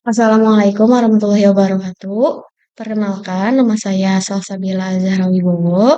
Assalamualaikum warahmatullahi wabarakatuh. Perkenalkan, nama saya Salsabila Zahra Wibowo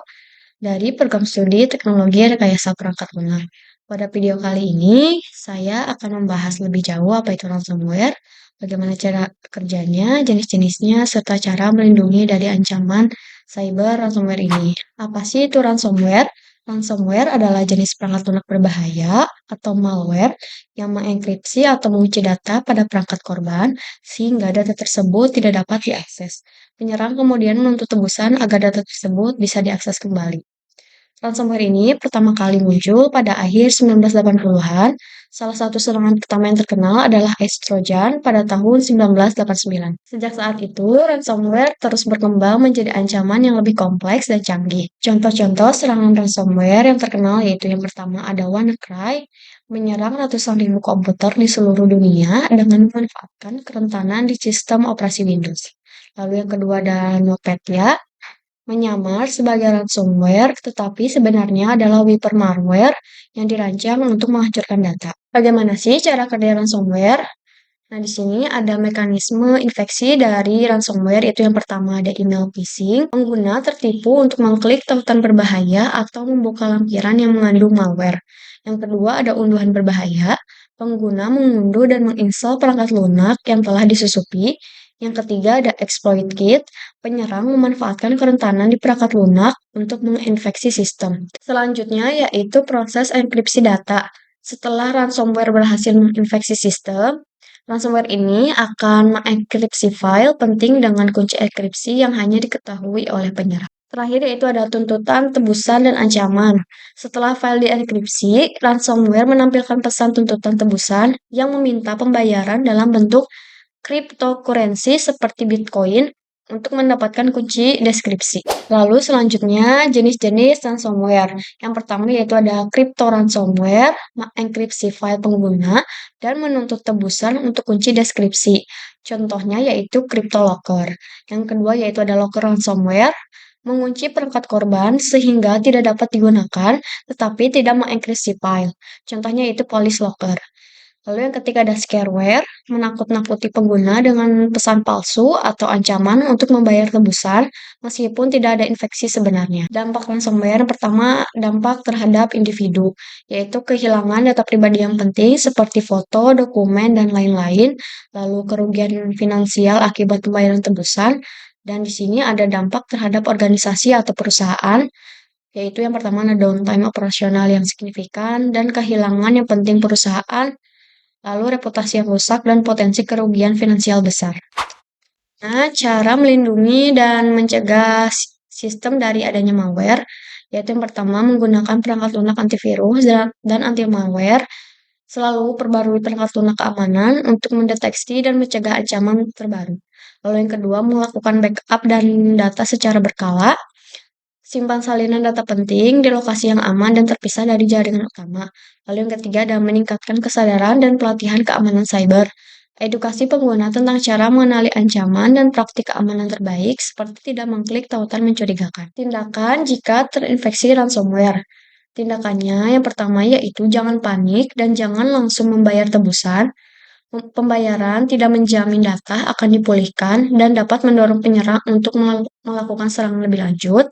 dari Program Studi Teknologi Rekayasa Perangkat Lunak. Pada video kali ini, saya akan membahas lebih jauh apa itu ransomware, bagaimana cara kerjanya, jenis-jenisnya, serta cara melindungi dari ancaman cyber ransomware ini. Apa sih itu ransomware? Ransomware adalah jenis perangkat lunak berbahaya atau malware yang mengenkripsi atau mengunci data pada perangkat korban sehingga data tersebut tidak dapat diakses. Penyerang kemudian menuntut tebusan agar data tersebut bisa diakses kembali. Ransomware ini pertama kali muncul pada akhir 1980-an. Salah satu serangan pertama yang terkenal adalah Ice Trojan pada tahun 1989. Sejak saat itu, ransomware terus berkembang menjadi ancaman yang lebih kompleks dan canggih. Contoh-contoh serangan ransomware yang terkenal yaitu yang pertama ada WannaCry, menyerang ratusan ribu komputer di seluruh dunia dengan memanfaatkan kerentanan di sistem operasi Windows. Lalu yang kedua ada NotPetya, menyamar sebagai ransomware, tetapi sebenarnya adalah wiper malware yang dirancang untuk menghancurkan data. Bagaimana sih cara kerja ransomware? Nah, di sini ada mekanisme infeksi dari ransomware, itu yang pertama ada email phishing. Pengguna tertipu untuk mengklik tautan berbahaya atau membuka lampiran yang mengandung malware. Yang kedua ada unduhan berbahaya. Pengguna mengunduh dan menginstal perangkat lunak yang telah disusupi. Yang ketiga ada exploit kit. Penyerang memanfaatkan kerentanan di perangkat lunak untuk menginfeksi sistem. Selanjutnya yaitu proses enkripsi data. Setelah ransomware berhasil menginfeksi sistem, ransomware ini akan mengenkripsi file penting dengan kunci enkripsi yang hanya diketahui oleh penyerang. Terakhir yaitu ada tuntutan, tebusan, dan ancaman. Setelah file dienkripsi, ransomware menampilkan pesan tuntutan tebusan yang meminta pembayaran dalam bentuk cryptocurrency seperti Bitcoin untuk mendapatkan kunci deskripsi. Lalu selanjutnya jenis-jenis ransomware. Yang pertama yaitu ada crypto ransomware, mengenkripsi file pengguna, dan menuntut tebusan untuk kunci deskripsi. Contohnya yaitu CryptoLocker. Yang kedua yaitu ada locker ransomware, mengunci perangkat korban sehingga tidak dapat digunakan, tetapi tidak mengenkripsi file. Contohnya yaitu Police Locker. Lalu yang ketiga ada scareware, menakut-nakuti pengguna dengan pesan palsu atau ancaman untuk membayar tebusan meskipun tidak ada infeksi sebenarnya. Dampak ransomware yang pertama, dampak terhadap individu, yaitu kehilangan data pribadi yang penting seperti foto, dokumen, dan lain-lain, lalu kerugian finansial akibat pembayaran tebusan, dan di sini ada dampak terhadap organisasi atau perusahaan, yaitu yang pertama ada downtime operasional yang signifikan dan kehilangan yang penting perusahaan, lalu reputasi yang rusak dan potensi kerugian finansial besar. Nah, cara melindungi dan mencegah sistem dari adanya malware, yaitu yang pertama menggunakan perangkat lunak antivirus dan anti malware, selalu perbarui perangkat lunak keamanan untuk mendeteksi dan mencegah ancaman terbaru. Lalu yang kedua, melakukan backup dan data secara berkala, simpan salinan data penting di lokasi yang aman dan terpisah dari jaringan utama. Lalu yang ketiga adalah meningkatkan kesadaran dan pelatihan keamanan cyber. Edukasi pengguna tentang cara mengenali ancaman dan praktik keamanan terbaik seperti tidak mengklik tautan mencurigakan. Tindakan jika terinfeksi ransomware. Tindakannya yang pertama yaitu jangan panik dan jangan langsung membayar tebusan. Pembayaran tidak menjamin data akan dipulihkan dan dapat mendorong penyerang untuk melakukan serangan lebih lanjut.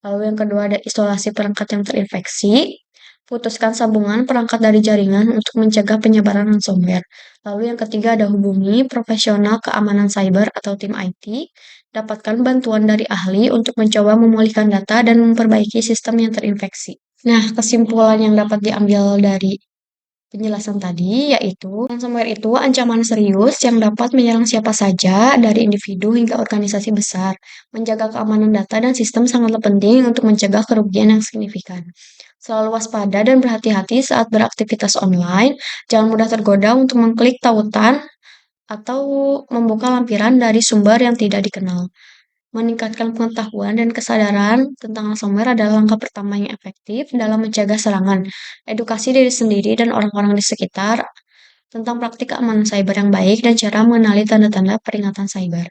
Lalu yang kedua ada isolasi perangkat yang terinfeksi. Putuskan sambungan perangkat dari jaringan untuk mencegah penyebaran ransomware. Lalu yang ketiga ada hubungi profesional keamanan cyber atau tim IT. Dapatkan bantuan dari ahli untuk mencoba memulihkan data dan memperbaiki sistem yang terinfeksi. Nah, kesimpulan yang dapat diambil dari penjelasan tadi yaitu ransomware itu ancaman serius yang dapat menyerang siapa saja dari individu hingga organisasi besar. Menjaga keamanan data dan sistem sangatlah penting untuk mencegah kerugian yang signifikan. Selalu waspada dan berhati-hati saat beraktivitas online. Jangan mudah tergoda untuk mengklik tautan atau membuka lampiran dari sumber yang tidak dikenal. Meningkatkan pengetahuan dan kesadaran tentang ransomware adalah langkah pertama yang efektif dalam mencegah serangan. Edukasi diri sendiri dan orang-orang di sekitar tentang praktik keamanan cyber yang baik dan cara mengenali tanda-tanda peringatan cyber.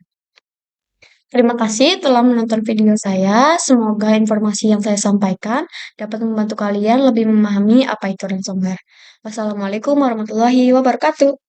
Terima kasih telah menonton video saya. Semoga informasi yang saya sampaikan dapat membantu kalian lebih memahami apa itu ransomware. Wassalamualaikum warahmatullahi wabarakatuh.